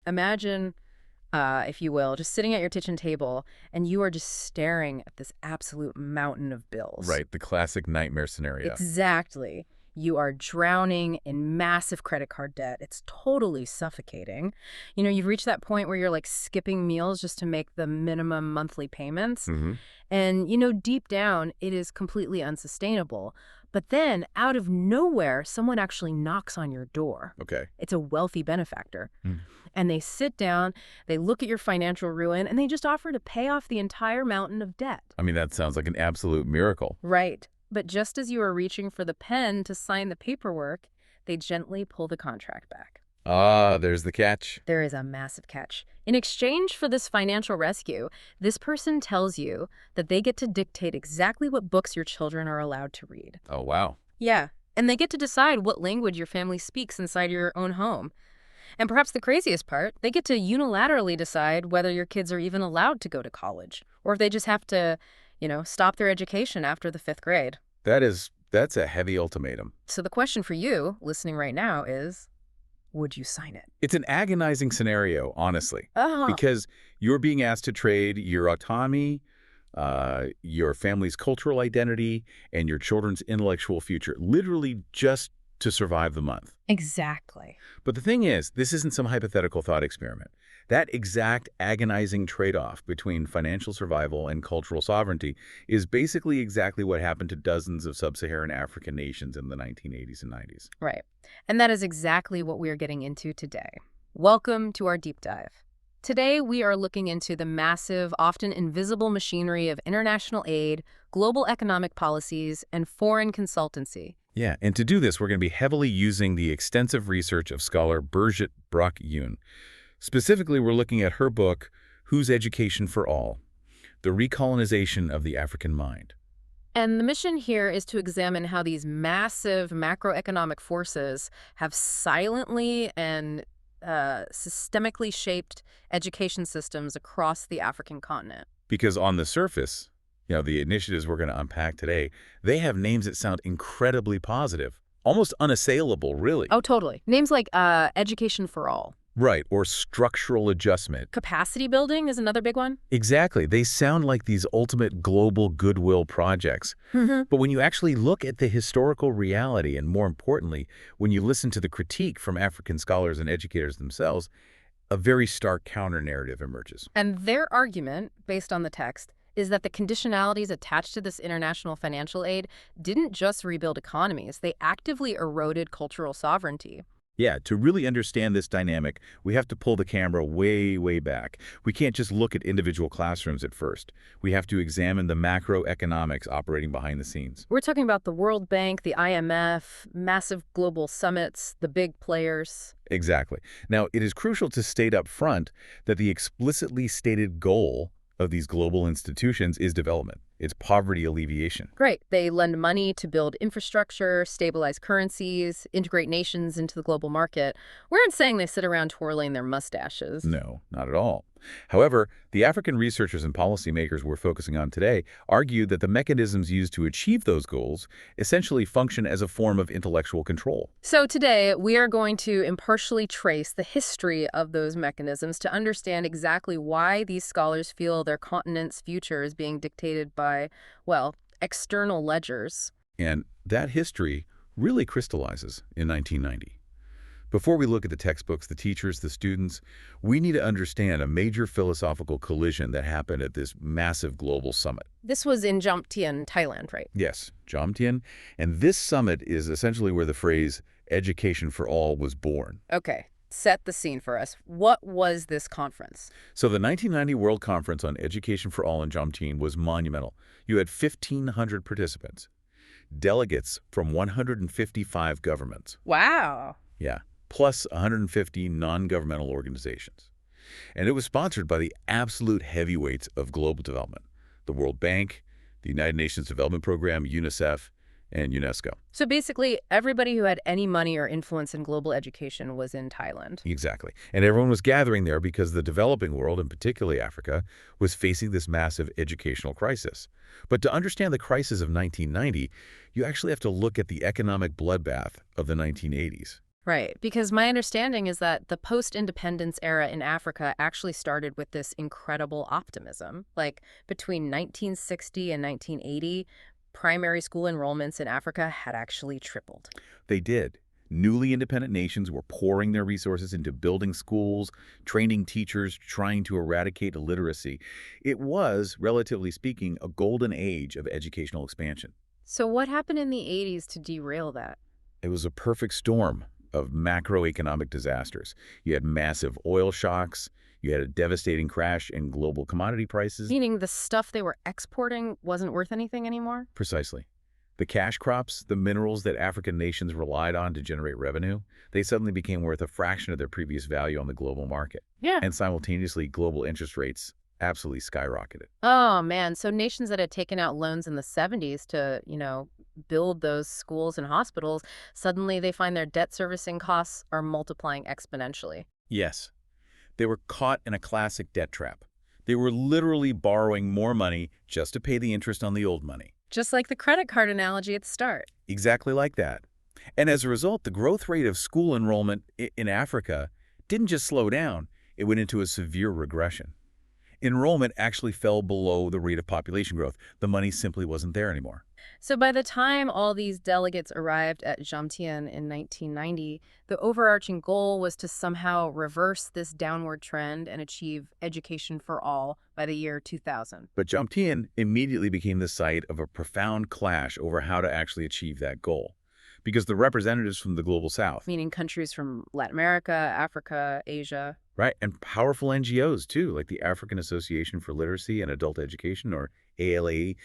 Imagine, if you will, just sitting at your kitchen table, and you are just staring at this absolute mountain of bills. Right, the classic nightmare scenario. Exactly. You are drowning in massive credit card debt. It's totally suffocating. You've reached that point where you're like skipping meals just to make the minimum monthly payments. Hmm. And, deep down, it is completely unsustainable. But then, out of nowhere, someone actually knocks on your door. Okay. It's a wealthy benefactor. Mm. And they sit down, they look at your financial ruin, and they just offer to pay off the entire mountain of debt. I mean, that sounds like an absolute miracle. Right. But just as you are reaching for the pen to sign the paperwork, they gently pull the contract back. Ah, there's the catch. There is a massive catch. In exchange for this financial rescue, this person tells you that they get to dictate exactly what books your children are allowed to read. Oh, wow. Yeah, and they get to decide what language your family speaks inside your own home. And perhaps the craziest part, they get to unilaterally decide whether your kids are even allowed to go to college, or if they just have to, stop their education after the 5th grade. That's a heavy ultimatum. So the question for you, listening right now, is, would you sign it? It's an agonizing scenario, honestly, Uh-huh. because you're being asked to trade your autonomy, your family's cultural identity, and your children's intellectual future, literally just to survive the month. Exactly. But the thing is, this isn't some hypothetical thought experiment. That exact agonizing trade-off between financial survival and cultural sovereignty is basically exactly what happened to dozens of sub-Saharan African nations in the 1980s and 90s. Right. And that is exactly what we are getting into today. Welcome to our deep dive. Today, we are looking into the massive, often invisible machinery of international aid, global economic policies, and foreign consultancy. Yeah, and to do this, we're going to be heavily using the extensive research of scholar Birgit Brock-Utne. Specifically, we're looking at her book, Whose Education for All? The Recolonization of the African Mind. And the mission here is to examine how these massive macroeconomic forces have silently and systemically shaped education systems across the African continent. Because on the surface, the initiatives we're going to unpack today, they have names that sound incredibly positive, almost unassailable, really. Oh, totally. Names like Education for All. Right, or structural adjustment. Capacity building is another big one. Exactly. They sound like these ultimate global goodwill projects. But when you actually look at the historical reality, and more importantly, when you listen to the critique from African scholars and educators themselves, a very stark counter-narrative emerges. And their argument, based on the text, is that the conditionalities attached to this international financial aid didn't just rebuild economies, they actively eroded cultural sovereignty. Yeah, to really understand this dynamic, we have to pull the camera way, way back. We can't just look at individual classrooms at first. We have to examine the macroeconomics operating behind the scenes. We're talking about the World Bank, the IMF, massive global summits, the big players. Exactly. Now, it is crucial to state up front that the explicitly stated goal of these global institutions is development. It's poverty alleviation. Great. They lend money to build infrastructure, stabilize currencies, integrate nations into the global market. We aren't saying they sit around twirling their mustaches. No, not at all. However, the African researchers and policymakers we're focusing on today argue that the mechanisms used to achieve those goals essentially function as a form of intellectual control. So today, we are going to impartially trace the history of those mechanisms to understand exactly why these scholars feel their continent's future is being dictated by, well, external ledgers. And that history really crystallizes in 1990. Before we look at the textbooks, the teachers, the students, we need to understand a major philosophical collision that happened at this massive global summit. This was in Jomtien, Thailand, right? Yes, Jomtien. And this summit is essentially where the phrase education for all was born. Okay, set the scene for us. What was this conference? So the 1990 World Conference on Education for All in Jomtien was monumental. You had 1,500 participants, delegates from 155 governments. Wow. Yeah. Plus 150 non-governmental organizations. And it was sponsored by the absolute heavyweights of global development, the World Bank, the United Nations Development Program, UNICEF, and UNESCO. So basically, everybody who had any money or influence in global education was in Thailand. Exactly. And everyone was gathering there because the developing world, and particularly Africa, was facing this massive educational crisis. But to understand the crisis of 1990, you actually have to look at the economic bloodbath of the 1980s. Right, because my understanding is that the post-independence era in Africa actually started with this incredible optimism. Like between 1960 and 1980, primary school enrollments in Africa had actually tripled. They did. Newly independent nations were pouring their resources into building schools, training teachers, trying to eradicate illiteracy. It was, relatively speaking, a golden age of educational expansion. So what happened in the 80s to derail that? It was a perfect storm of macroeconomic disasters. You had massive oil shocks, you had a devastating crash in global commodity prices. Meaning the stuff they were exporting wasn't worth anything anymore? Precisely. The cash crops, the minerals that African nations relied on to generate revenue, they suddenly became worth a fraction of their previous value on the global market. Yeah. And simultaneously, global interest rates absolutely skyrocketed. Oh, man. So nations that had taken out loans in the 70s to, build those schools and hospitals, suddenly they find their debt servicing costs are multiplying exponentially. Yes, they were caught in a classic debt trap. They were literally borrowing more money just to pay the interest on the old money. Just like the credit card analogy at the start. Exactly like that. And as a result, the growth rate of school enrollment in Africa didn't just slow down, it went into a severe regression. Enrollment actually fell below the rate of population growth. The money simply wasn't there anymore. So by the time all these delegates arrived at Jomtien in 1990, the overarching goal was to somehow reverse this downward trend and achieve education for all by the year 2000. But Jomtien immediately became the site of a profound clash over how to actually achieve that goal. Because the representatives from the Global South, Meaning countries from Latin America, Africa, Asia. right, and powerful NGOs too, like the African Association for Literacy and Adult Education, or ALAE,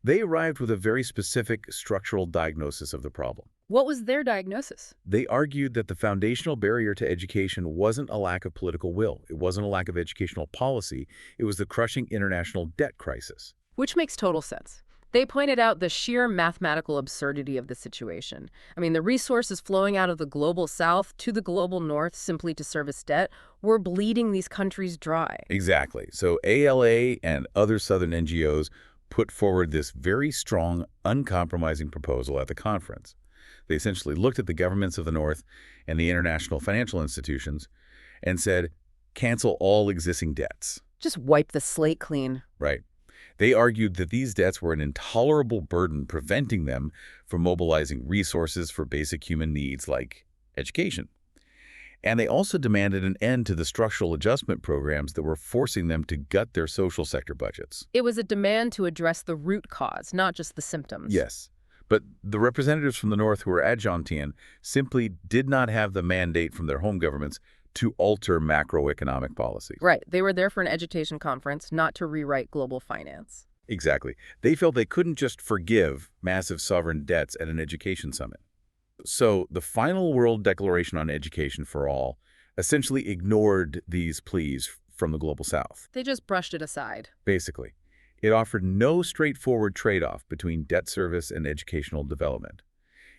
they arrived with a very specific structural diagnosis of the problem. What was their diagnosis? They argued that the foundational barrier to education wasn't a lack of political will. It wasn't a lack of educational policy. It was the crushing international debt crisis. Which makes total sense. They pointed out the sheer mathematical absurdity of the situation. I mean, the resources flowing out of the global south to the global north simply to service debt were bleeding these countries dry. Exactly. So ALA and other Southern NGOs put forward this very strong, uncompromising proposal at the conference. They essentially looked at the governments of the North and the international financial institutions and said, cancel all existing debts. Just wipe the slate clean. Right. They argued that these debts were an intolerable burden, preventing them from mobilizing resources for basic human needs like education. And they also demanded an end to the structural adjustment programs that were forcing them to gut their social sector budgets. It was a demand to address the root cause, not just the symptoms. Yes. But the representatives from the North who were at Jomtien simply did not have the mandate from their home governments to alter macroeconomic policies. Right. They were there for an education conference, not to rewrite global finance. Exactly. They felt they couldn't just forgive massive sovereign debts at an education summit. So the final World Declaration on Education for All essentially ignored these pleas from the Global South. They just brushed it aside. Basically, it offered no straightforward trade-off between debt service and educational development.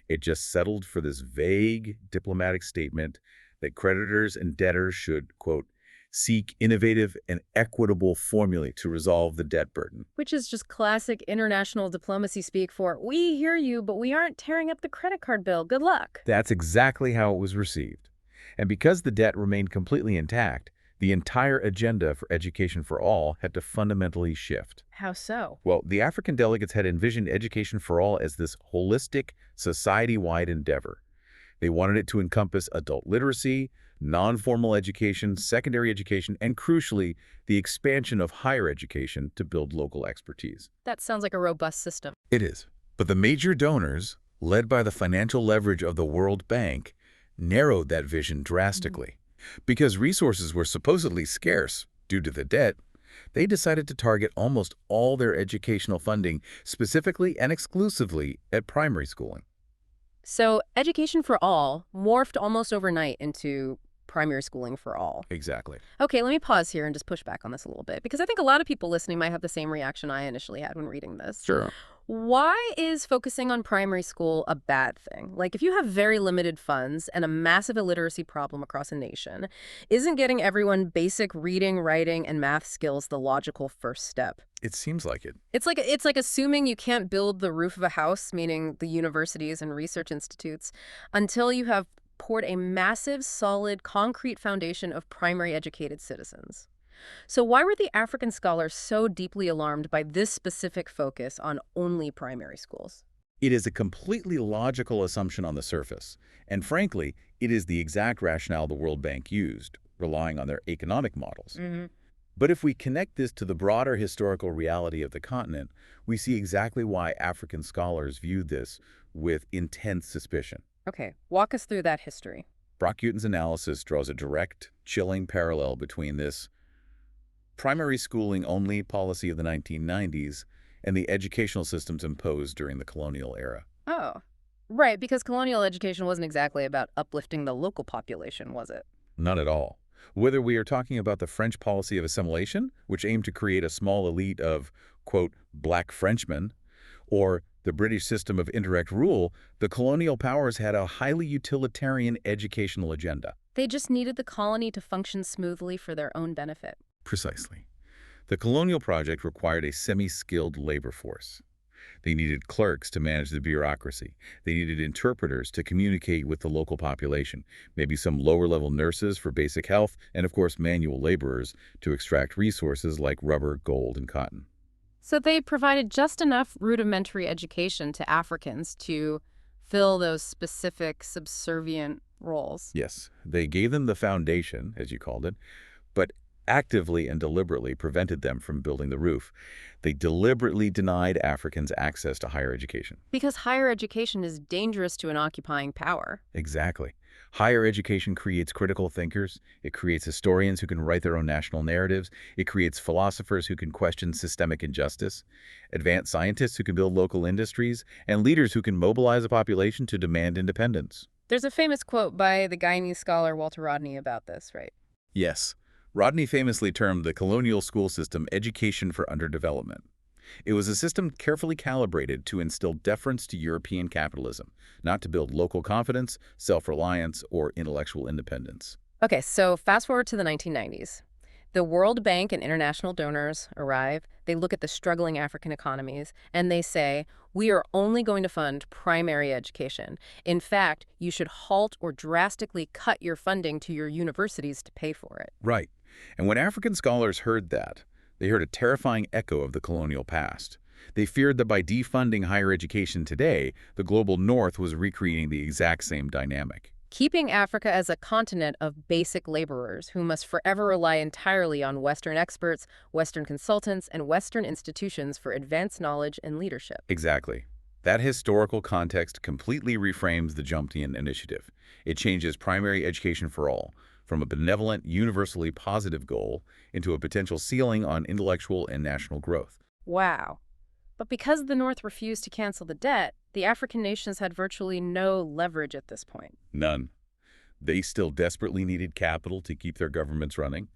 It just settled for this vague diplomatic statement that creditors and debtors should, quote, seek innovative and equitable formulae to resolve the debt burden. Which is just classic international diplomacy speak for, we hear you, but we aren't tearing up the credit card bill. Good luck. That's exactly how it was received. And because the debt remained completely intact, the entire agenda for education for all had to fundamentally shift. How so? Well, the African delegates had envisioned education for all as this holistic, society-wide endeavor. They wanted it to encompass adult literacy, non-formal education, secondary education, and crucially, the expansion of higher education to build local expertise. That sounds like a robust system. It is. But the major donors, led by the financial leverage of the World Bank, narrowed that vision drastically. Because resources were supposedly scarce due to the debt, they decided to target almost all their educational funding specifically and exclusively at primary schooling. So education for all morphed almost overnight into primary schooling for all. Exactly. Okay, let me pause here and just push back on this a little bit, because I think a lot of people listening might have the same reaction I initially had when reading this. Sure. Why is focusing on primary school a bad thing? Like, if you have very limited funds and a massive illiteracy problem across a nation, isn't getting everyone basic reading, writing, and math skills the logical first step? It seems like it. It's like assuming you can't build the roof of a house, meaning the universities and research institutes, until you have poured a massive, solid, concrete foundation of primary educated citizens. So why were the African scholars so deeply alarmed by this specific focus on only primary schools? It is a completely logical assumption on the surface, and frankly, it is the exact rationale the World Bank used, relying on their economic models. But if we connect this to the broader historical reality of the continent, we see exactly why African scholars viewed this with intense suspicion. Okay, walk us through that history. Brock-Utne's analysis draws a direct, chilling parallel between this primary schooling only policy of the 1990s and the educational systems imposed during the colonial era. Oh, right, because colonial education wasn't exactly about uplifting the local population, was it? Not at all. Whether we are talking about the French policy of assimilation, which aimed to create a small elite of, quote, black Frenchmen, or the British system of indirect rule, the colonial powers had a highly utilitarian educational agenda. They just needed the colony to function smoothly for their own benefit. Precisely. The colonial project required a semi-skilled labor force. They needed clerks to manage the bureaucracy. They needed interpreters to communicate with the local population, maybe some lower-level nurses for basic health, and of course manual laborers to extract resources like rubber, gold, and cotton. So they provided just enough rudimentary education to Africans to fill those specific subservient roles. Yes, they gave them the foundation, as you called it, but actively and deliberately prevented them from building the roof. They deliberately denied Africans access to higher education. Because higher education is dangerous to an occupying power. Exactly. Higher education creates critical thinkers. It creates historians who can write their own national narratives. It creates philosophers who can question systemic injustice, advanced scientists who can build local industries, and leaders who can mobilize a population to demand independence. There's a famous quote by the Guyanese scholar Walter Rodney about this, right? Yes. Rodney famously termed the colonial school system education for underdevelopment. It was a system carefully calibrated to instill deference to European capitalism, not to build local confidence, self-reliance, or intellectual independence. Okay, so fast forward to the 1990s. The World Bank and international donors arrive. They look at the struggling African economies, and they say, we are only going to fund primary education. In fact, you should halt or drastically cut your funding to your universities to pay for it. Right. And when African scholars heard that, they heard a terrifying echo of the colonial past. They feared that by defunding higher education today, the global north was recreating the exact same dynamic. Keeping Africa as a continent of basic laborers who must forever rely entirely on Western experts, Western consultants, and Western institutions for advanced knowledge and leadership. Exactly. That historical context completely reframes the Jomtien initiative. It changes primary education for all, from a benevolent, universally positive goal into a potential ceiling on intellectual and national growth. Wow. But because the North refused to cancel the debt, the African nations had virtually no leverage at this point. None. They still desperately needed capital to keep their governments running.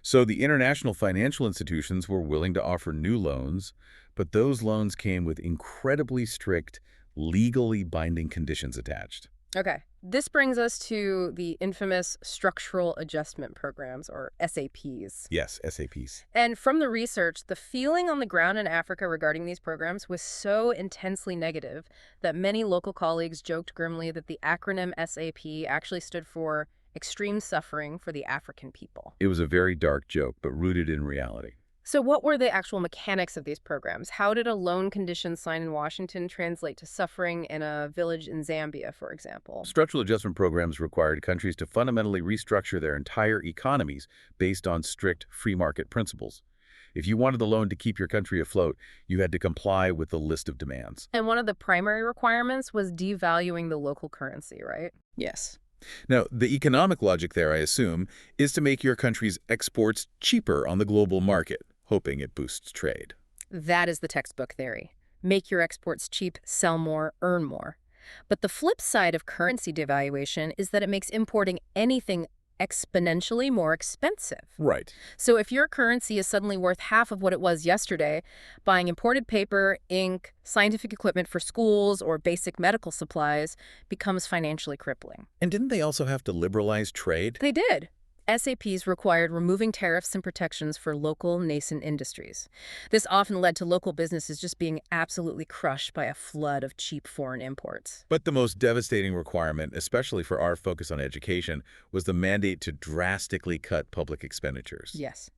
So the international financial institutions were willing to offer new loans, but those loans came with incredibly strict, legally binding conditions attached. Okay, this brings us to the infamous structural adjustment programs, or SAPs. Yes, SAPs. And from the research, the feeling on the ground in Africa regarding these programs was so intensely negative that many local colleagues joked grimly that the acronym SAP actually stood for extreme suffering for the African people. It was a very dark joke, but rooted in reality. So what were the actual mechanics of these programs? How did a loan condition signed in Washington translate to suffering in a village in Zambia, for example? Structural adjustment programs required countries to fundamentally restructure their entire economies based on strict free market principles. If you wanted the loan to keep your country afloat, you had to comply with the list of demands. And one of the primary requirements was devaluing the local currency, right? Yes. Now, the economic logic there, I assume, is to make your country's exports cheaper on the global market, hoping it boosts trade. That is the textbook theory. Make your exports cheap, sell more, earn more. But the flip side of currency devaluation is that it makes importing anything exponentially more expensive. Right. So if your currency is suddenly worth half of what it was yesterday, buying imported paper, ink, scientific equipment for schools, or basic medical supplies becomes financially crippling. And didn't they also have to liberalize trade? They did. SAPs required removing tariffs and protections for local nascent industries. This often led to local businesses just being absolutely crushed by a flood of cheap foreign imports. But the most devastating requirement, especially for our focus on education, was the mandate to drastically cut public expenditures. Yes.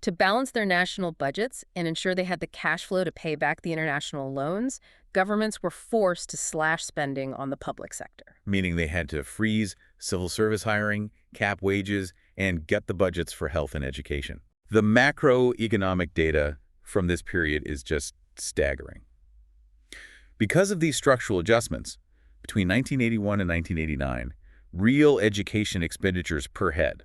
To balance their national budgets and ensure they had the cash flow to pay back the international loans, governments were forced to slash spending on the public sector. Meaning they had to freeze civil service hiring, cap wages, and gut the budgets for health and education. The macroeconomic data from this period is just staggering. Because of these structural adjustments, between 1981 and 1989, real education expenditures per head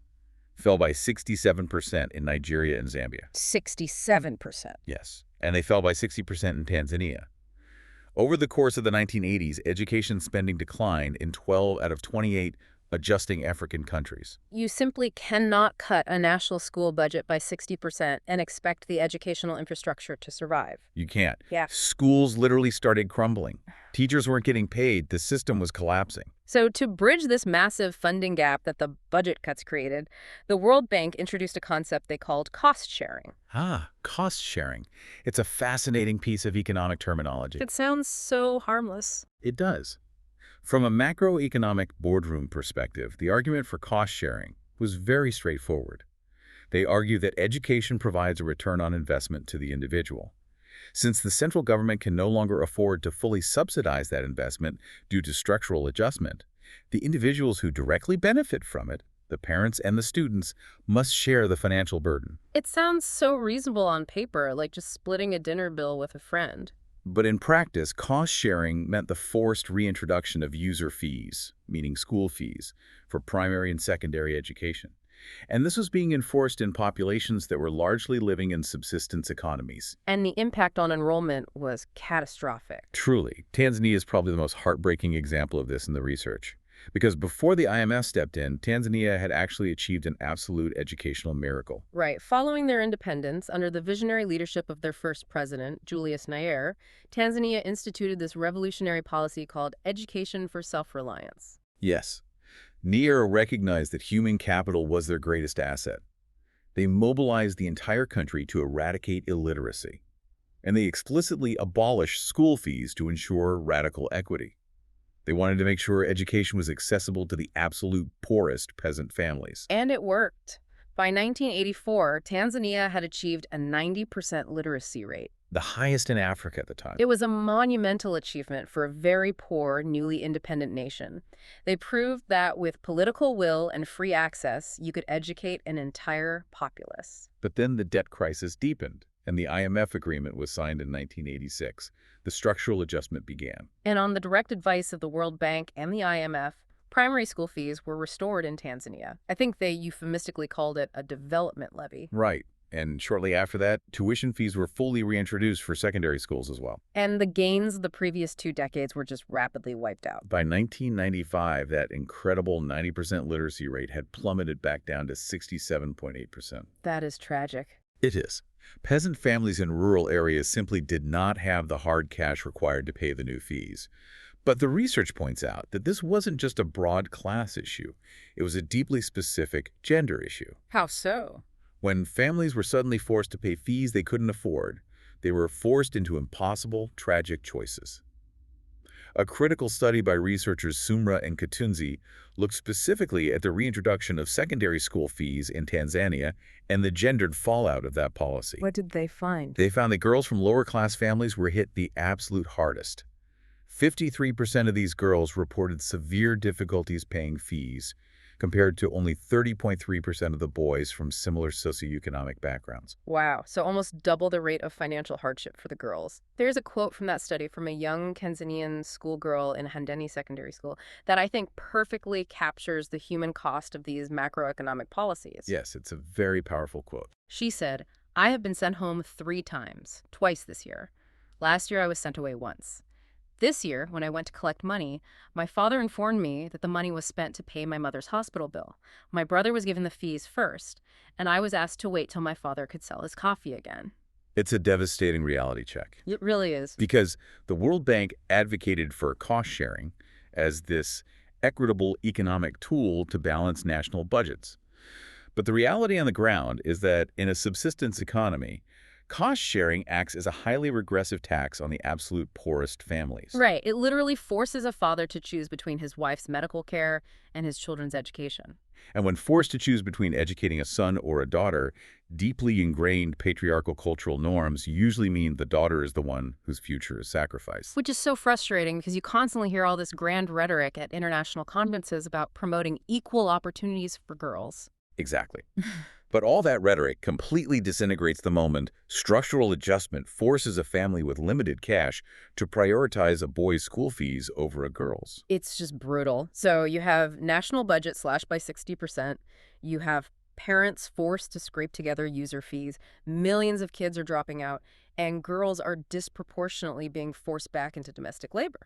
fell by 67% in Nigeria and Zambia. 67%. Yes, and they fell by 60% in Tanzania. Over the course of the 1980s, education spending declined in 12 out of 28 adjusting African countries. You simply cannot cut a national school budget by 60% and expect the educational infrastructure to survive. You can't. Yeah. Schools literally started crumbling. Teachers weren't getting paid. The system was collapsing. So to bridge this massive funding gap that the budget cuts created, the World Bank introduced a concept they called cost sharing. Cost sharing. It's a fascinating piece of economic terminology. It sounds so harmless. It does. From a macroeconomic boardroom perspective, the argument for cost sharing was very straightforward. They argue that education provides a return on investment to the individual. Since the central government can no longer afford to fully subsidize that investment due to structural adjustment, the individuals who directly benefit from it, the parents and the students, must share the financial burden. It sounds so reasonable on paper, like just splitting a dinner bill with a friend. But in practice, cost sharing meant the forced reintroduction of user fees, meaning school fees, for primary and secondary education. And this was being enforced in populations that were largely living in subsistence economies. And the impact on enrollment was catastrophic. Truly, Tanzania is probably the most heartbreaking example of this in the research. Because before the IMF stepped in, Tanzania had actually achieved an absolute educational miracle. Right. Following their independence, under the visionary leadership of their first president, Julius Nyerere, Tanzania instituted this revolutionary policy called Education for Self-Reliance. Yes. Nyerere recognized that human capital was their greatest asset. They mobilized the entire country to eradicate illiteracy. And they explicitly abolished school fees to ensure radical equity. They wanted to make sure education was accessible to the absolute poorest peasant families. And it worked. By 1984, Tanzania had achieved a 90% literacy rate. The highest in Africa at the time. It was a monumental achievement for a very poor, newly independent nation. They proved that with political will and free access, you could educate an entire populace. But then the debt crisis deepened, and the IMF agreement was signed in 1986. The structural adjustment began. And on the direct advice of the World Bank and the IMF, primary school fees were restored in Tanzania. I think they euphemistically called it a development levy. Right. And shortly after that, tuition fees were fully reintroduced for secondary schools as well. And the gains of the previous 2 decades were just rapidly wiped out. By 1995, that incredible 90% literacy rate had plummeted back down to 67.8%. That is tragic. It is. Peasant families in rural areas simply did not have the hard cash required to pay the new fees. But the research points out that this wasn't just a broad class issue. It was a deeply specific gender issue. How so? When families were suddenly forced to pay fees they couldn't afford, they were forced into impossible, tragic choices. A critical study by researchers Sumra and Katunzi looked specifically at the reintroduction of secondary school fees in Tanzania and the gendered fallout of that policy. What did they find? They found that girls from lower-class families were hit the absolute hardest. 53% of these girls reported severe difficulties paying fees, compared to only 30.3% of the boys from similar socioeconomic backgrounds. Wow, so almost double the rate of financial hardship for the girls. There's a quote from that study from a young Tanzanian schoolgirl in Handeni Secondary School that I think perfectly captures the human cost of these macroeconomic policies. Yes, it's a very powerful quote. She said, "I have been sent home 3 times, twice this year. Last year I was sent away once. This year, when I went to collect money, my father informed me that the money was spent to pay my mother's hospital bill. My brother was given the fees first, and I was asked to wait till my father could sell his coffee again." It's a devastating reality check. It really is. Because the World Bank advocated for cost sharing as this equitable economic tool to balance national budgets. But the reality on the ground is that in a subsistence economy, cost sharing acts as a highly regressive tax on the absolute poorest families. Right. It literally forces a father to choose between his wife's medical care and his children's education. And when forced to choose between educating a son or a daughter, deeply ingrained patriarchal cultural norms usually mean the daughter is the one whose future is sacrificed. Which is so frustrating because you constantly hear all this grand rhetoric at international conferences about promoting equal opportunities for girls. Exactly. But all that rhetoric completely disintegrates the moment structural adjustment forces a family with limited cash to prioritize a boy's school fees over a girl's. It's just brutal. So you have national budget slashed by 60%. You have parents forced to scrape together user fees. Millions of kids are dropping out, and girls are disproportionately being forced back into domestic labor.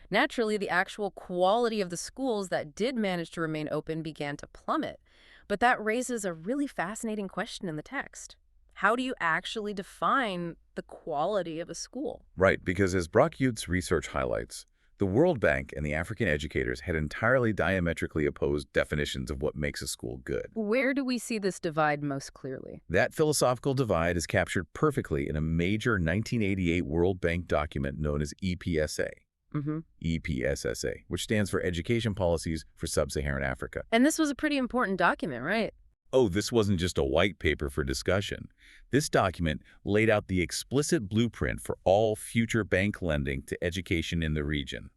Naturally, the actual quality of the schools that did manage to remain open began to plummet. But that raises a really fascinating question in the text. How do you actually define the quality of a school? Right, because as Brock-Utne's research highlights, the World Bank and the African educators had entirely diametrically opposed definitions of what makes a school good. Where do we see this divide most clearly? That philosophical divide is captured perfectly in a major 1988 World Bank document known as EPSA. EPSSA, which stands for Education Policies for Sub-Saharan Africa. And this was a pretty important document, right? Oh, this wasn't just a white paper for discussion. This document laid out the explicit blueprint for all future bank lending to education in the region.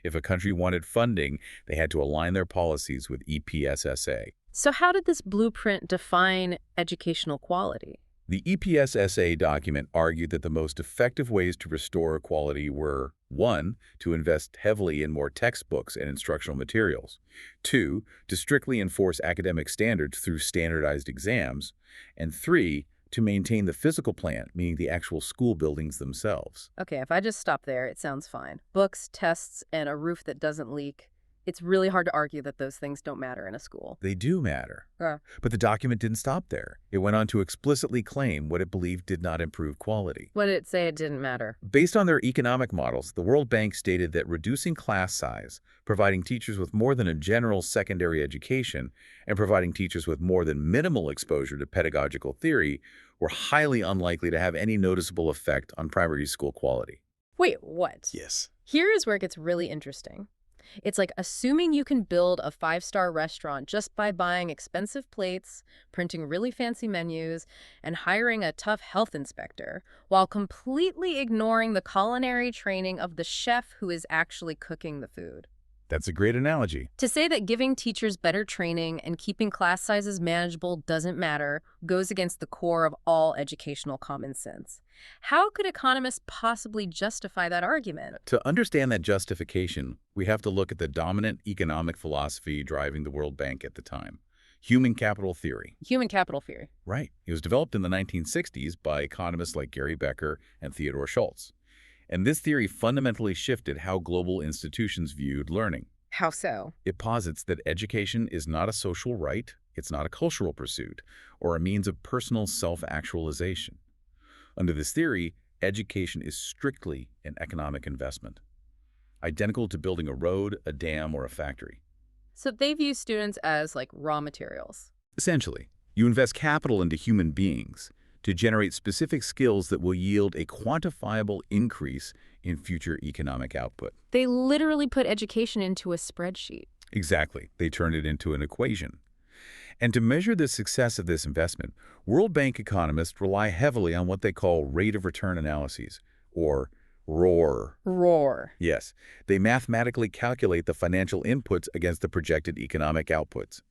If a country wanted funding, they had to align their policies with EPSSA. So how did this blueprint define educational quality? The EPSSA document argued that the most effective ways to restore equality were 1. To invest heavily in more textbooks and instructional materials, 2. To strictly enforce academic standards through standardized exams, and 3. To maintain the physical plant, meaning the actual school buildings themselves. Okay, if I just stop there, it sounds fine. Books, tests, and a roof that doesn't leak. It's really hard to argue that those things don't matter in a school. They do matter. But the document didn't stop there. It went on to explicitly claim what it believed did not improve quality. What did it say it didn't matter? Based on their economic models, the World Bank stated that reducing class size, providing teachers with more than a general secondary education, and providing teachers with more than minimal exposure to pedagogical theory were highly unlikely to have any noticeable effect on primary school quality. Wait, what? Yes. Here is where it gets really interesting. It's like assuming you can build a 5-star restaurant just by buying expensive plates, printing really fancy menus, and hiring a tough health inspector, while completely ignoring the culinary training of the chef who is actually cooking the food. That's a great analogy. To say that giving teachers better training and keeping class sizes manageable doesn't matter goes against the core of all educational common sense. How could economists possibly justify that argument? To understand that justification, we have to look at the dominant economic philosophy driving the World Bank at the time. Human capital theory. Human capital theory. Right. It was developed in the 1960s by economists like Gary Becker and Theodore Schultz. And this theory fundamentally shifted how global institutions viewed learning. How so? It posits that education is not a social right, it's not a cultural pursuit, or a means of personal self-actualization. Under this theory, education is strictly an economic investment, identical to building a road, a dam, or a factory. So they view students as like raw materials. Essentially, you invest capital into human beings to generate specific skills that will yield a quantifiable increase in future economic output. They literally put education into a spreadsheet. Exactly. They turned it into an equation. And to measure the success of this investment, World Bank economists rely heavily on what they call rate of return analyses, or ROAR. ROAR. Yes. They mathematically calculate the financial inputs against the projected economic outputs.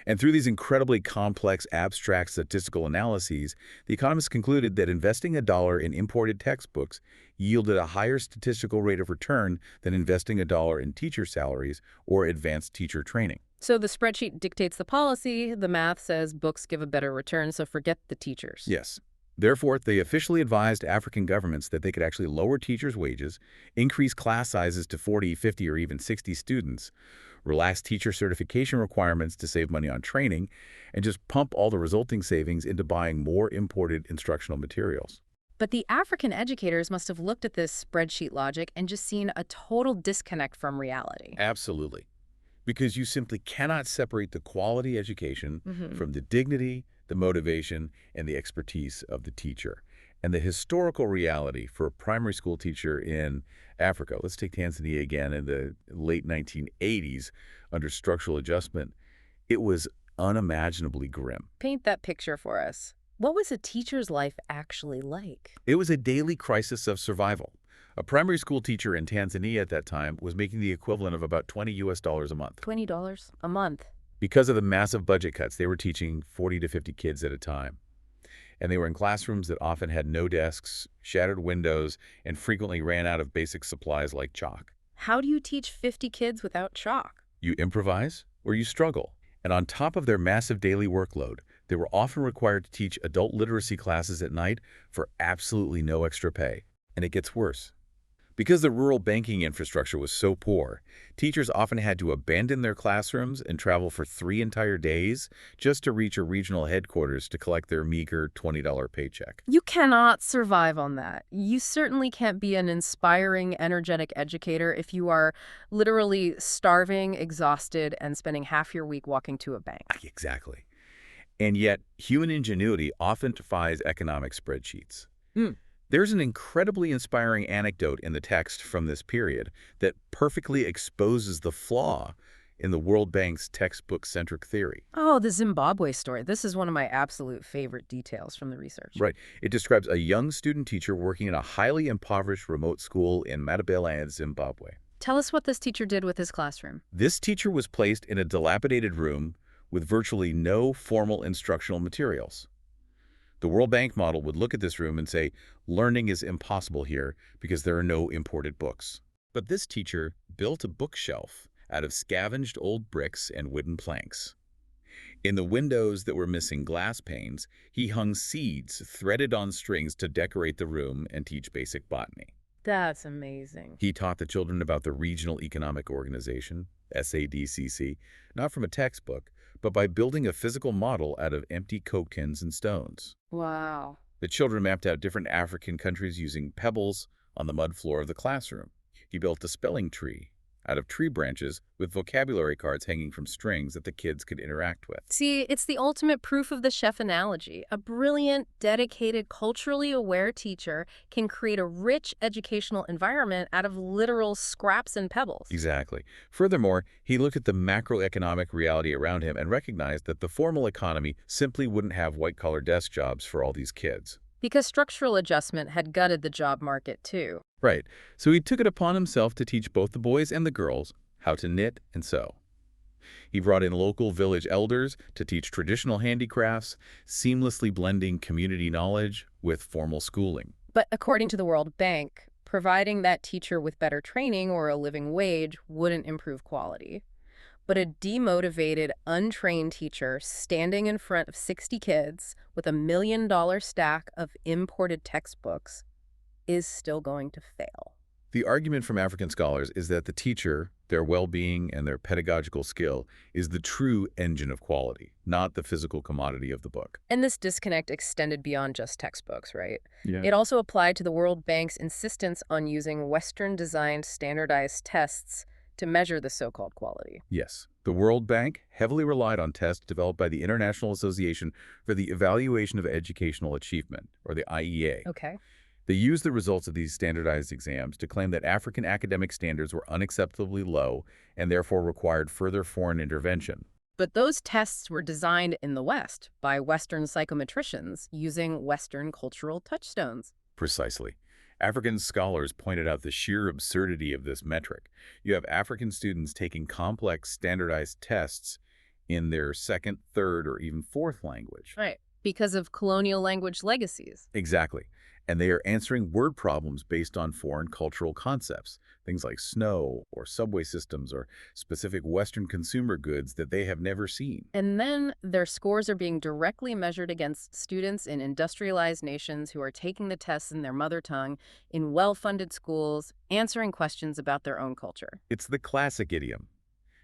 And through these incredibly complex, abstract statistical analyses, the economists concluded that investing $1 in imported textbooks yielded a higher statistical rate of return than investing $1 in teacher salaries or advanced teacher training. So the spreadsheet dictates the policy, the math says books give a better return, so forget the teachers. Yes. Therefore, they officially advised African governments that they could actually lower teachers' wages, increase class sizes to 40, 50, or even 60 students, relax teacher certification requirements to save money on training, and just pump all the resulting savings into buying more imported instructional materials. But the African educators must have looked at this spreadsheet logic and just seen a total disconnect from reality. Absolutely. Because you simply cannot separate the quality education Mm-hmm. from the dignity, the motivation, and the expertise of the teacher. And the historical reality for a primary school teacher in Africa, let's take Tanzania again, in the late 1980s, under structural adjustment, it was unimaginably grim. Paint that picture for us. What was a teacher's life actually like? It was a daily crisis of survival. A primary school teacher in Tanzania at that time was making the equivalent of about $20 a month. $20 a month. Because of the massive budget cuts, they were teaching 40 to 50 kids at a time. And they were in classrooms that often had no desks, shattered windows, and frequently ran out of basic supplies like chalk. How do you teach 50 kids without chalk? You improvise or you struggle. And on top of their massive daily workload, they were often required to teach adult literacy classes at night for absolutely no extra pay. And it gets worse. Because the rural banking infrastructure was so poor, teachers often had to abandon their classrooms and travel for 3 entire days just to reach a regional headquarters to collect their meager $20 paycheck. You cannot survive on that. You certainly can't be an inspiring, energetic educator if you are literally starving, exhausted, and spending half your week walking to a bank. Exactly. And yet, human ingenuity often defies economic spreadsheets. Mm. There's an incredibly inspiring anecdote in the text from this period that perfectly exposes the flaw in the World Bank's textbook-centric theory. Oh, the Zimbabwe story. This is one of my absolute favorite details from the research. Right. It describes a young student teacher working in a highly impoverished remote school in Matabeleland, Zimbabwe. Tell us what this teacher did with his classroom. This teacher was placed in a dilapidated room with virtually no formal instructional materials. The World Bank model would look at this room and say, learning is impossible here because there are no imported books. But this teacher built a bookshelf out of scavenged old bricks and wooden planks. In the windows that were missing glass panes, he hung seeds threaded on strings to decorate the room and teach basic botany. That's amazing. He taught the children about the Regional Economic Organization, SADCC, not from a textbook, but by building a physical model out of empty Coke tins and stones. Wow. The children mapped out different African countries using pebbles on the mud floor of the classroom. He built a spelling tree out of tree branches with vocabulary cards hanging from strings that the kids could interact with. See, it's the ultimate proof of the chef analogy. A brilliant, dedicated, culturally aware teacher can create a rich educational environment out of literal scraps and pebbles. Exactly. Furthermore, he looked at the macroeconomic reality around him and recognized that the formal economy simply wouldn't have white-collar desk jobs for all these kids. Because structural adjustment had gutted the job market, too. Right. So he took it upon himself to teach both the boys and the girls how to knit and sew. He brought in local village elders to teach traditional handicrafts, seamlessly blending community knowledge with formal schooling. But according to the World Bank, providing that teacher with better training or a living wage wouldn't improve quality. But a demotivated, untrained teacher standing in front of 60 kids with $1 million stack of imported textbooks is still going to fail. The argument from African scholars is that the teacher, their well-being, and their pedagogical skill is the true engine of quality, not the physical commodity of the book. And this disconnect extended beyond just textbooks, right? Yeah. It also applied to the World Bank's insistence on using Western-designed standardized tests to measure the so-called quality. Yes. The World Bank heavily relied on tests developed by the International Association for the Evaluation of Educational Achievement, or the IEA. Okay. They used the results of these standardized exams to claim that African academic standards were unacceptably low and therefore required further foreign intervention. But those tests were designed in the West by Western psychometricians using Western cultural touchstones. Precisely. African scholars pointed out the sheer absurdity of this metric. You have African students taking complex standardized tests in their second, third, or even fourth language. Right. Because of colonial language legacies. Exactly. And they are answering word problems based on foreign cultural concepts, things like snow or subway systems or specific Western consumer goods that they have never seen. And then their scores are being directly measured against students in industrialized nations who are taking the tests in their mother tongue in well-funded schools, answering questions about their own culture. It's the classic idiom.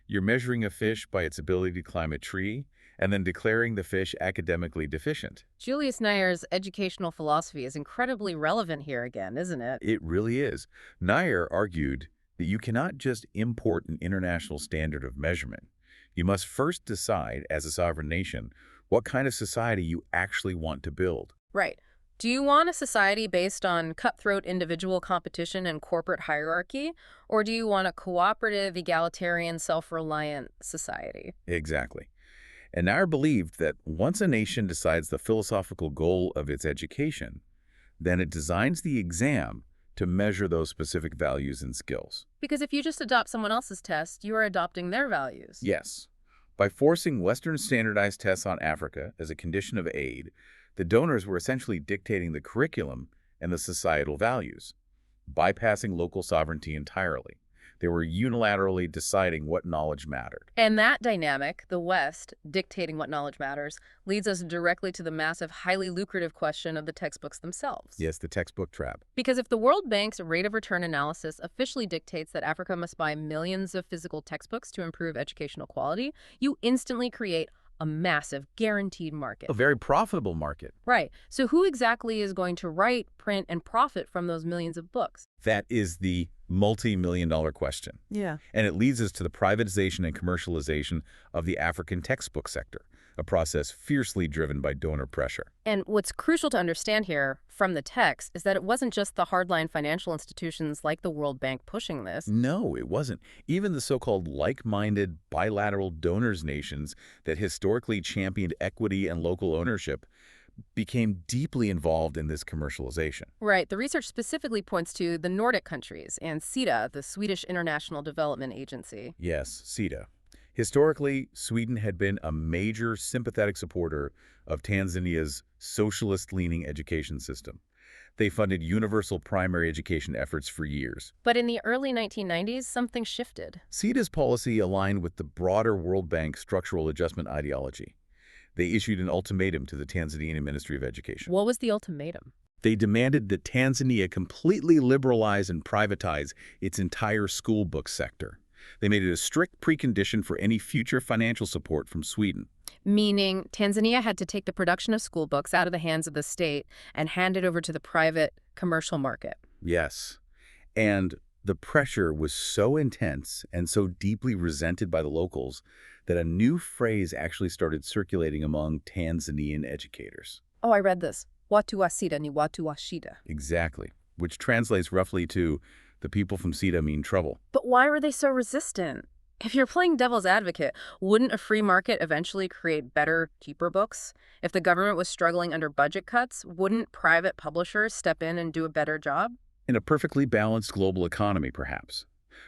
You're measuring a fish by its ability to climb a tree and then declaring the fish academically deficient. Julius Nyer's educational philosophy is incredibly relevant here again, isn't it? It really is. Nyer argued that you cannot just import an international standard of measurement. You must first decide, as a sovereign nation, what kind of society you actually want to build. Right. Do you want a society based on cutthroat individual competition and corporate hierarchy, or do you want a cooperative, egalitarian, self-reliant society? Exactly. And Nair believed that once a nation decides the philosophical goal of its education, then it designs the exam to measure those specific values and skills. Because if you just adopt someone else's test, you are adopting their values. Yes. By forcing Western standardized tests on Africa as a condition of aid, the donors were essentially dictating the curriculum and the societal values, bypassing local sovereignty entirely. They were unilaterally deciding what knowledge mattered. And that dynamic, the West dictating what knowledge matters, leads us directly to the massive, highly lucrative question of the textbooks themselves. Yes, the textbook trap. Because if the World Bank's rate of return analysis officially dictates that Africa must buy millions of physical textbooks to improve educational quality, you instantly create a massive, guaranteed market. A very profitable market. Right. So who exactly is going to write, print, and profit from those millions of books? That is the multi-million-dollar question. Yeah. And it leads us to the privatization and commercialization of the African textbook sector, a process fiercely driven by donor pressure. And what's crucial to understand here from the text is that it wasn't just the hardline financial institutions like the World Bank pushing this. No, it wasn't. Even the so-called like-minded bilateral donors nations that historically championed equity and local ownership became deeply involved in this commercialization. Right. The research specifically points to the Nordic countries and SIDA, the Swedish International Development Agency. Yes, SIDA. Historically, Sweden had been a major sympathetic supporter of Tanzania's socialist-leaning education system. They funded universal primary education efforts for years. But in the early 1990s, something shifted. SIDA's policy aligned with the broader World Bank structural adjustment ideology. They issued an ultimatum to the Tanzanian Ministry of Education. What was the ultimatum? They demanded that Tanzania completely liberalize and privatize its entire school book sector. They made it a strict precondition for any future financial support from Sweden. Meaning Tanzania had to take the production of school books out of the hands of the state and hand it over to the private commercial market. Yes. And the pressure was so intense and so deeply resented by the locals that a new phrase actually started circulating among Tanzanian educators. Oh, I read this. Watu wa SIDA ni watu wa shida. Exactly. Which translates roughly to the people from SIDA mean trouble. But why were they so resistant? If you're playing devil's advocate, wouldn't a free market eventually create better, cheaper books? If the government was struggling under budget cuts, wouldn't private publishers step in and do a better job? In a perfectly balanced global economy, perhaps.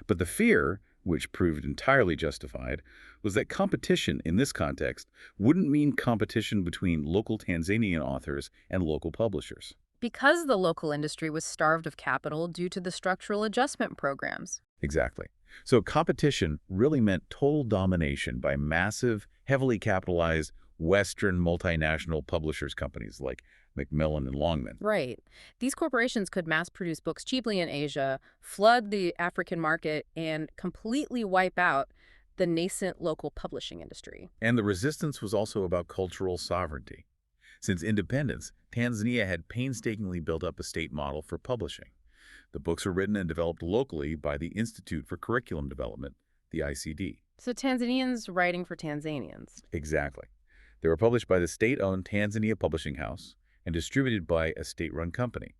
But the fear, which proved entirely justified, was that competition in this context wouldn't mean competition between local Tanzanian authors and local publishers. Because the local industry was starved of capital due to the structural adjustment programs. Exactly. So competition really meant total domination by massive, heavily capitalized Western multinational publishers companies like Macmillan and Longman. Right. These corporations could mass-produce books cheaply in Asia, flood the African market, and completely wipe out the nascent local publishing industry. And the resistance was also about cultural sovereignty. Since independence, Tanzania had painstakingly built up a state model for publishing. The books were written and developed locally by the Institute for Curriculum Development, the ICD. So Tanzanians writing for Tanzanians. Exactly. They were published by the state-owned Tanzania Publishing House and distributed by a state-run company.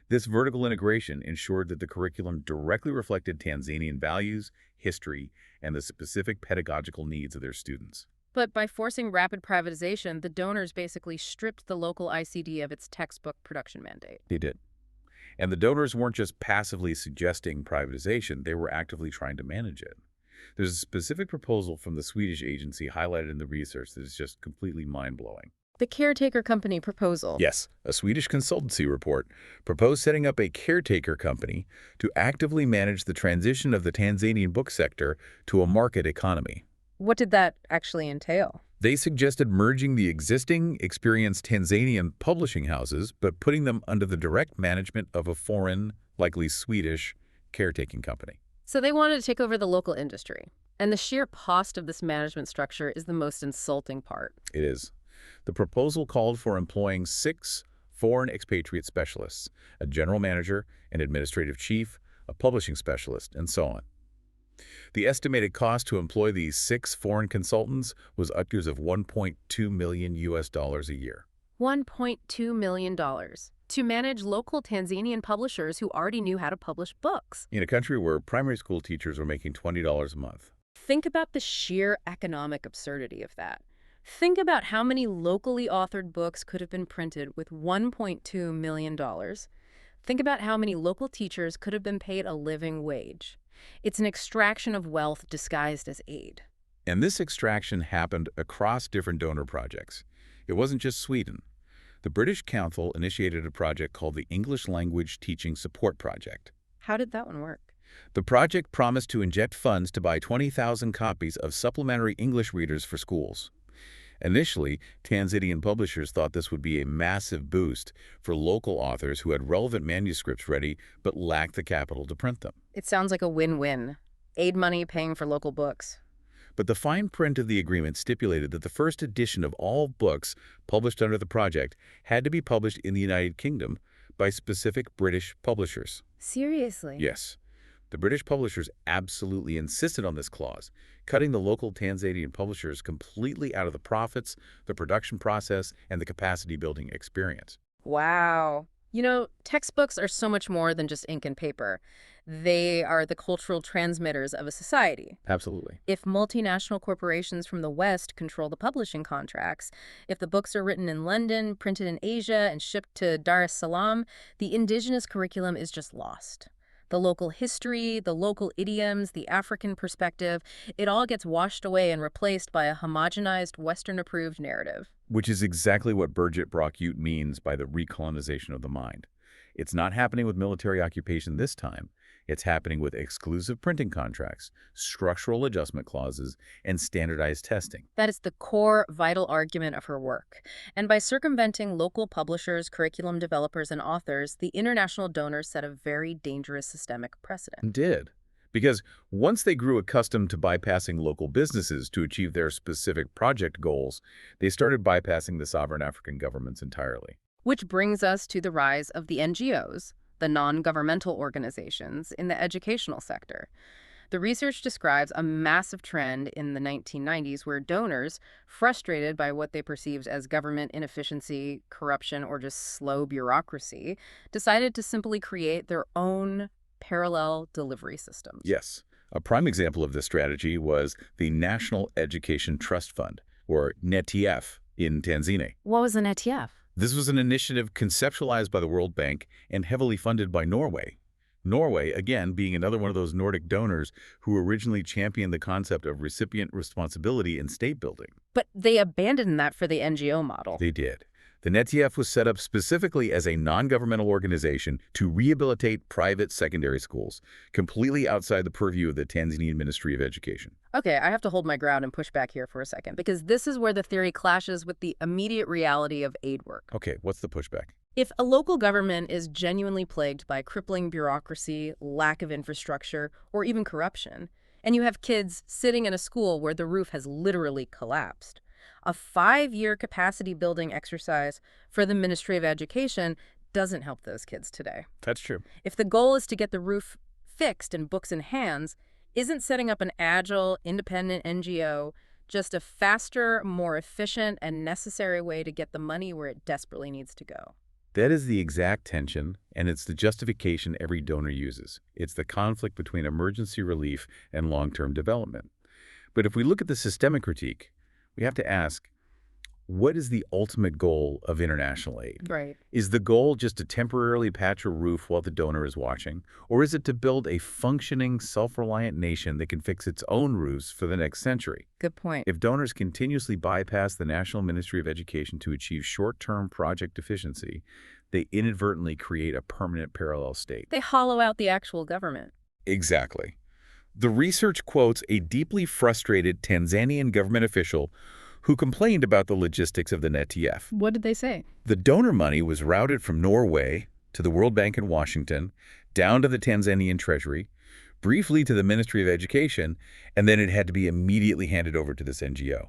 This vertical integration ensured that the curriculum directly reflected Tanzanian values, history, and the specific pedagogical needs of their students. But by forcing rapid privatization, the donors basically stripped the local ICD of its textbook production mandate. They did. And the donors weren't just passively suggesting privatization, they were actively trying to manage it. There's a specific proposal from the Swedish agency highlighted in the research that is just completely mind-blowing. The caretaker company proposal. Yes, a Swedish consultancy report proposed setting up a caretaker company to actively manage the transition of the Tanzanian book sector to a market economy. What did that actually entail? They suggested merging the existing, experienced Tanzanian publishing houses, but putting them under the direct management of a foreign, likely Swedish, caretaking company. So they wanted to take over the local industry. And the sheer cost of this management structure is the most insulting part. It is. The proposal called for employing 6 foreign expatriate specialists, a general manager, an administrative chief, a publishing specialist, and so on. The estimated cost to employ these 6 foreign consultants was upwards of $1.2 million a year. $1.2 million to manage local Tanzanian publishers who already knew how to publish books. In a country where primary school teachers were making $20 a month. Think about the sheer economic absurdity of that. Think about how many locally authored books could have been printed with $1.2 million. Think about how many local teachers could have been paid a living wage. It's an extraction of wealth disguised as aid. And this extraction happened across different donor projects. It wasn't just Sweden. The British Council initiated a project called the English Language Teaching Support Project. How did that one work? The project promised to inject funds to buy 20,000 copies of supplementary English readers for schools. Initially, Tanzanian publishers thought this would be a massive boost for local authors who had relevant manuscripts ready but lacked the capital to print them. It sounds like a win-win. Aid money paying for local books. But the fine print of the agreement stipulated that the first edition of all books published under the project had to be published in the United Kingdom by specific British publishers. Seriously? Yes. The British publishers absolutely insisted on this clause, cutting the local Tanzanian publishers completely out of the profits, the production process, and the capacity-building experience. Wow. You know, textbooks are so much more than just ink and paper. They are the cultural transmitters of a society. Absolutely. If multinational corporations from the West control the publishing contracts, if the books are written in London, printed in Asia, and shipped to Dar es Salaam, the indigenous curriculum is just lost. The local history, the local idioms, the African perspective, it all gets washed away and replaced by a homogenized, Western-approved narrative. Which is exactly what Birgit Brock-Utne means by the recolonization of the mind. It's not happening with military occupation this time. It's happening with exclusive printing contracts, structural adjustment clauses, and standardized testing. That is the core, vital argument of her work. And by circumventing local publishers, curriculum developers, and authors, the international donors set a very dangerous systemic precedent. Did. Because once they grew accustomed to bypassing local businesses to achieve their specific project goals, they started bypassing the sovereign African governments entirely. Which brings us to the rise of the NGOs, the non-governmental organizations in the educational sector. The research describes a massive trend in the 1990s where donors, frustrated by what they perceived as government inefficiency, corruption, or just slow bureaucracy, decided to simply create their own parallel delivery systems. Yes. A prime example of this strategy was the National Education Trust Fund, or NETF, in Tanzania. What was an ETF? This was an initiative conceptualized by the World Bank and heavily funded by Norway. Norway, again, being another one of those Nordic donors who originally championed the concept of recipient responsibility in state building. But they abandoned that for the NGO model. They did. The NETF was set up specifically as a non-governmental organization to rehabilitate private secondary schools, completely outside the purview of the Tanzanian Ministry of Education. Okay, I have to hold my ground and push back here for a second, because this is where the theory clashes with the immediate reality of aid work. Okay, what's the pushback? If a local government is genuinely plagued by crippling bureaucracy, lack of infrastructure, or even corruption, and you have kids sitting in a school where the roof has literally collapsed, a 5-year capacity building exercise for the Ministry of Education doesn't help those kids today. That's true. If the goal is to get the roof fixed and books in hands, isn't setting up an agile, independent NGO just a faster, more efficient, and necessary way to get the money where it desperately needs to go? That is the exact tension, and it's the justification every donor uses. It's the conflict between emergency relief and long-term development. But if we look at the systemic critique, we have to ask, what is the ultimate goal of international aid? Right. Is the goal just to temporarily patch a roof while the donor is watching? Or is it to build a functioning, self-reliant nation that can fix its own roofs for the next century? Good point. If donors continuously bypass the National Ministry of Education to achieve short-term project efficiency, they inadvertently create a permanent parallel state. They hollow out the actual government. Exactly. The research quotes a deeply frustrated Tanzanian government official who complained about the logistics of the NETF. What did they say? The donor money was routed from Norway to the World Bank in Washington, down to the Tanzanian Treasury, briefly to the Ministry of Education, and then it had to be immediately handed over to this NGO.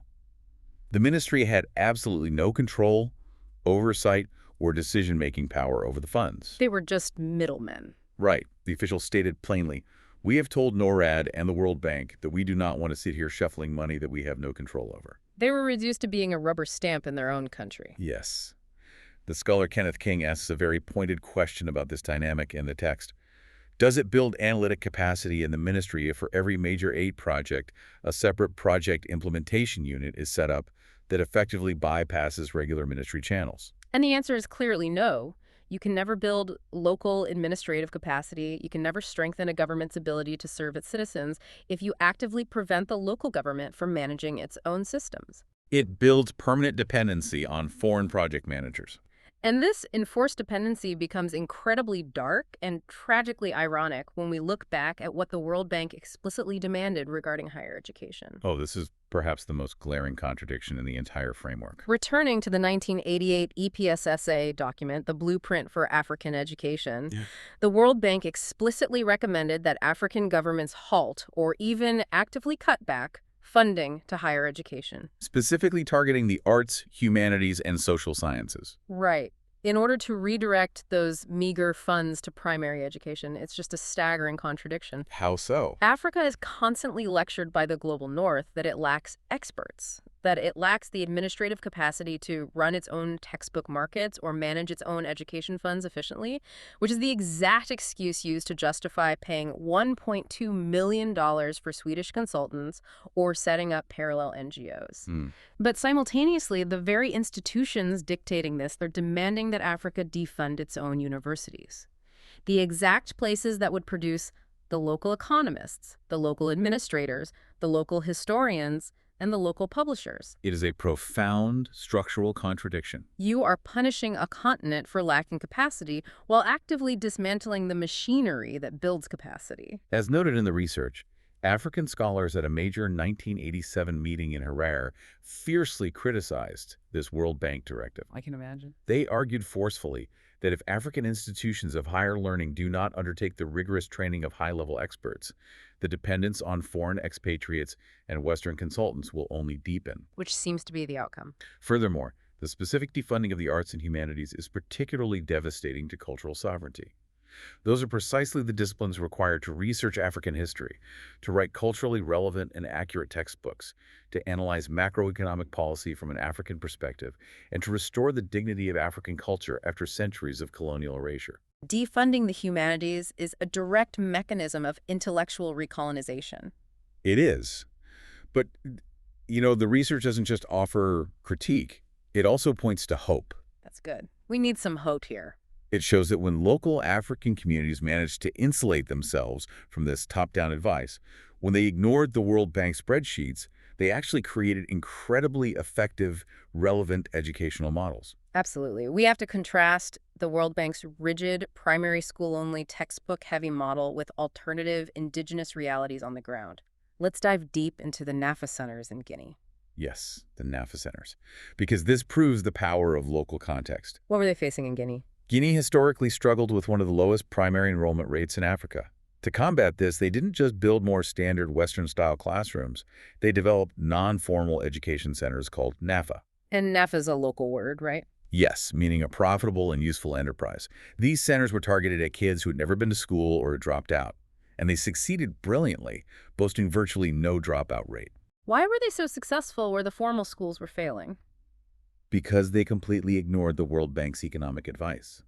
The ministry had absolutely no control, oversight, or decision-making power over the funds. They were just middlemen. Right. The official stated plainly, "We have told NORAD and the World Bank that we do not want to sit here shuffling money that we have no control over." They were reduced to being a rubber stamp in their own country. Yes. The scholar Kenneth King asks a very pointed question about this dynamic in the text. Does it build analytic capacity in the ministry if for every major aid project, a separate project implementation unit is set up that effectively bypasses regular ministry channels? And the answer is clearly no. You can never build local administrative capacity. You can never strengthen a government's ability to serve its citizens if you actively prevent the local government from managing its own systems. It builds permanent dependency on foreign project managers. And this enforced dependency becomes incredibly dark and tragically ironic when we look back at what the World Bank explicitly demanded regarding higher education. Oh, this is perhaps the most glaring contradiction in the entire framework. Returning to the 1988 EPSSA document, the Blueprint for African Education, the World Bank explicitly recommended that African governments halt or even actively cut back funding to higher education. Specifically targeting the arts, humanities, and social sciences. Right. In order to redirect those meager funds to primary education, it's just a staggering contradiction. How so? Africa is constantly lectured by the global north that it lacks experts, that it lacks the administrative capacity to run its own textbook markets or manage its own education funds efficiently, which is the exact excuse used to justify paying $1.2 million for Swedish consultants or setting up parallel NGOs. But simultaneously, the very institutions dictating this, they're demanding that Africa defund its own universities. The exact places that would produce the local economists, the local administrators, the local historians, and the local publishers. It is a profound structural contradiction. You are punishing a continent for lacking capacity while actively dismantling the machinery that builds capacity. As noted in the research, African scholars at a major 1987 meeting in Harare fiercely criticized this World Bank directive. I can imagine. They argued forcefully that if African institutions of higher learning do not undertake the rigorous training of high-level experts, the dependence on foreign expatriates and Western consultants will only deepen. Which seems to be the outcome. Furthermore, the specific defunding of the arts and humanities is particularly devastating to cultural sovereignty. Those are precisely the disciplines required to research African history, to write culturally relevant and accurate textbooks, to analyze macroeconomic policy from an African perspective, and to restore the dignity of African culture after centuries of colonial erasure. Defunding the humanities is a direct mechanism of intellectual recolonization. It is. But, the research doesn't just offer critique. It also points to hope. That's good. We need some hope here. It shows that when local African communities managed to insulate themselves from this top-down advice, when they ignored the World Bank spreadsheets, they actually created incredibly effective, relevant educational models. Absolutely. We have to contrast the World Bank's rigid, primary school-only, textbook-heavy model with alternative indigenous realities on the ground. Let's dive deep into the NAFA centers in Guinea. Yes, the NAFA centers. Because this proves the power of local context. What were they facing in Guinea? Guinea historically struggled with one of the lowest primary enrollment rates in Africa. To combat this, they didn't just build more standard Western-style classrooms. They developed non-formal education centers called NAFA. And NAFA is a local word, right? Yes, meaning a profitable and useful enterprise. These centers were targeted at kids who had never been to school or had dropped out. And they succeeded brilliantly, boasting virtually no dropout rate. Why were they so successful where the formal schools were failing? Because they completely ignored the World Bank's economic advice.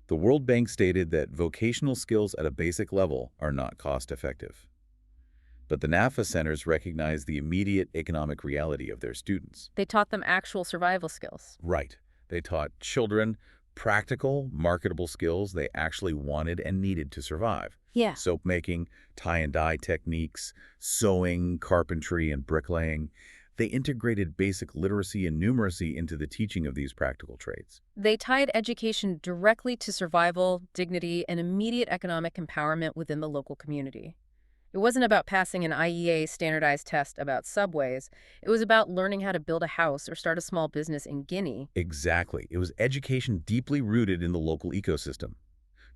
The World Bank stated that vocational skills at a basic level are not cost-effective. But the NAFA centers recognized the immediate economic reality of their students. They taught them actual survival skills. Right. They taught children practical, marketable skills they actually wanted and needed to survive. Yeah. Soap making, tie and dye techniques, sewing, carpentry, and bricklaying. They integrated basic literacy and numeracy into the teaching of these practical trades. They tied education directly to survival, dignity, and immediate economic empowerment within the local community. It wasn't about passing an IEA standardized test about subways. It was about learning how to build a house or start a small business in Guinea. Exactly. It was education deeply rooted in the local ecosystem.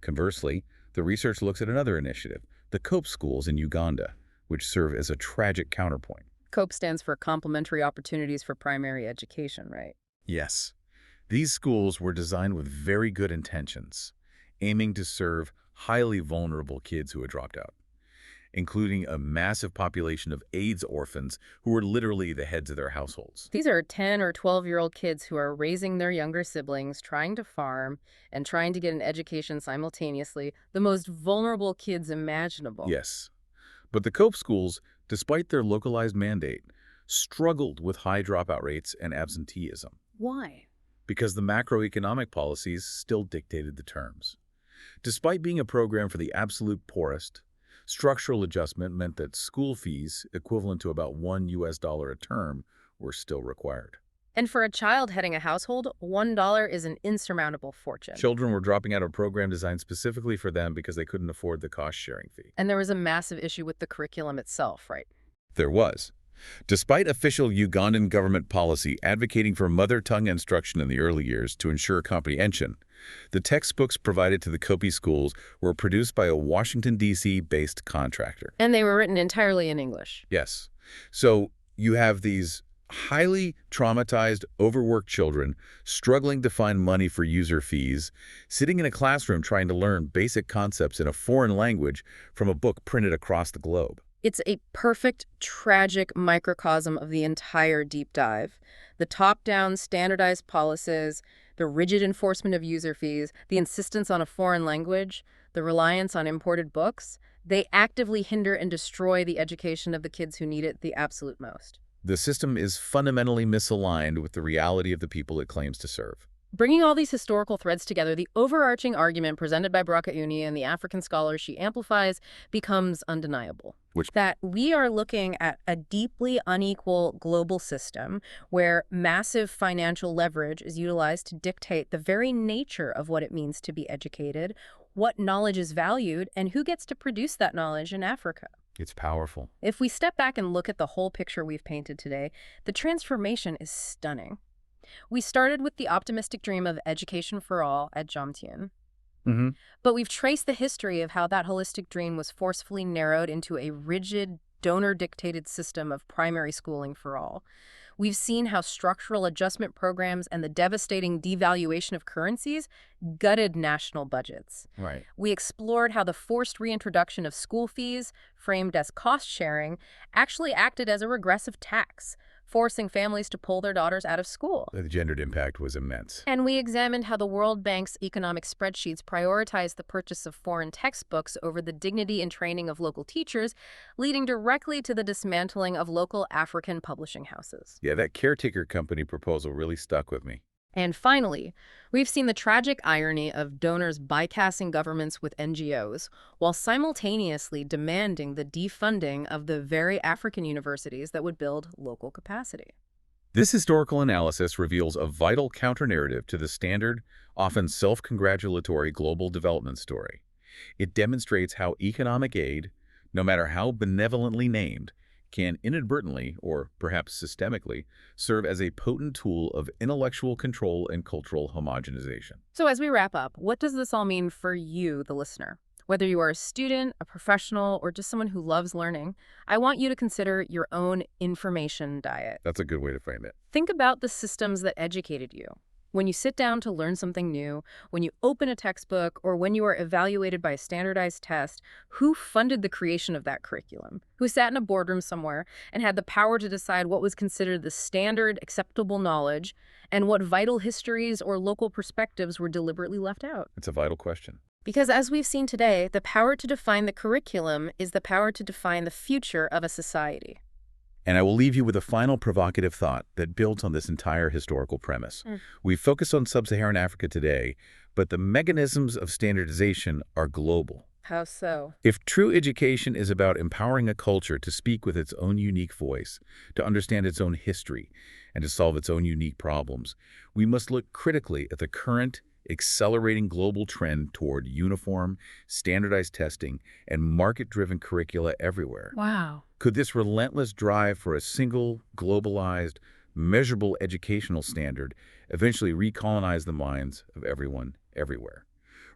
Conversely, the research looks at another initiative, the COPE schools in Uganda, which serve as a tragic counterpoint. COPE stands for Complementary Opportunities for Primary Education, right? Yes. These schools were designed with very good intentions, aiming to serve highly vulnerable kids who had dropped out, including a massive population of AIDS orphans who were literally the heads of their households. These are 10 or 12-year-old kids who are raising their younger siblings, trying to farm, and trying to get an education simultaneously, the most vulnerable kids imaginable. Yes. But the COPE schools, despite their localized mandate, struggled with high dropout rates and absenteeism Why? because the macroeconomic policies still dictated the terms. Despite being a program for the absolute poorest, structural adjustment meant that school fees, equivalent to about $1 a term, were still required. And for a child heading a household, $1 is an insurmountable fortune. Children were dropping out of a program designed specifically for them because they couldn't afford the cost-sharing fee. And there was a massive issue with the curriculum itself, right? There was. Despite official Ugandan government policy advocating for mother tongue instruction in the early years to ensure comprehension, the textbooks provided to the COPE schools were produced by a Washington, D.C.-based contractor. And they were written entirely in English. Yes. So you have these highly traumatized, overworked children struggling to find money for user fees, sitting in a classroom trying to learn basic concepts in a foreign language from a book printed across the globe. It's a perfect, tragic microcosm of the entire deep dive. The top-down standardized policies, the rigid enforcement of user fees, the insistence on a foreign language, the reliance on imported books, they actively hinder and destroy the education of the kids who need it the absolute most. The system is fundamentally misaligned with the reality of the people it claims to serve. Bringing all these historical threads together, the overarching argument presented by Brock-Utne and the African scholars she amplifies becomes undeniable. That we are looking at a deeply unequal global system where massive financial leverage is utilized to dictate the very nature of what it means to be educated, what knowledge is valued, and who gets to produce that knowledge in Africa. It's powerful. If we step back and look at the whole picture we've painted today, the transformation is stunning. We started with the optimistic dream of education for all at Jomtien. But we've traced the history of how that holistic dream was forcefully narrowed into a rigid, donor-dictated system of primary schooling for all. We've seen how structural adjustment programs and the devastating devaluation of currencies gutted national budgets. Right. We explored how the forced reintroduction of school fees, framed as cost-sharing, actually acted as a regressive tax, forcing families to pull their daughters out of school. The gendered impact was immense. And we examined how the World Bank's economic spreadsheets prioritized the purchase of foreign textbooks over the dignity and training of local teachers, leading directly to the dismantling of local African publishing houses. Yeah, that caretaker company proposal really stuck with me. And finally, we've seen the tragic irony of donors bypassing governments with NGOs while simultaneously demanding the defunding of the very African universities that would build local capacity. This historical analysis reveals a vital counter-narrative to the standard, often self-congratulatory global development story. It demonstrates how economic aid, no matter how benevolently named, can inadvertently, or perhaps systemically, serve as a potent tool of intellectual control and cultural homogenization. So as we wrap up, what does this all mean for you, the listener? Whether you are a student, a professional, or just someone who loves learning, I want you to consider your own information diet. That's a good way to frame it. Think about the systems that educated you. When you sit down to learn something new, when you open a textbook, or when you are evaluated by a standardized test, who funded the creation of that curriculum? Who sat in a boardroom somewhere and had the power to decide what was considered the standard, acceptable knowledge, and what vital histories or local perspectives were deliberately left out? It's a vital question. Because as we've seen today, the power to define the curriculum is the power to define the future of a society. And I will leave you with a final provocative thought that builds on this entire historical premise. We focus on Sub-Saharan Africa today, but the mechanisms of standardization are global. How so? If true education is about empowering a culture to speak with its own unique voice, to understand its own history, and to solve its own unique problems, we must look critically at the current, accelerating global trend toward uniform, standardized testing, and market-driven curricula everywhere. Wow. Could this relentless drive for a single, globalized, measurable educational standard eventually recolonize the minds of everyone, everywhere?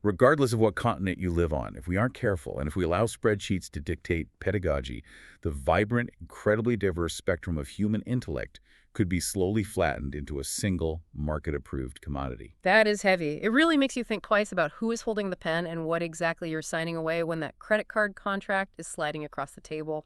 Regardless of what continent you live on, if we aren't careful and if we allow spreadsheets to dictate pedagogy, the vibrant, incredibly diverse spectrum of human intellect could be slowly flattened into a single market-approved commodity. That is heavy. It really makes you think twice about who is holding the pen and what exactly you're signing away when that credit card contract is sliding across the table.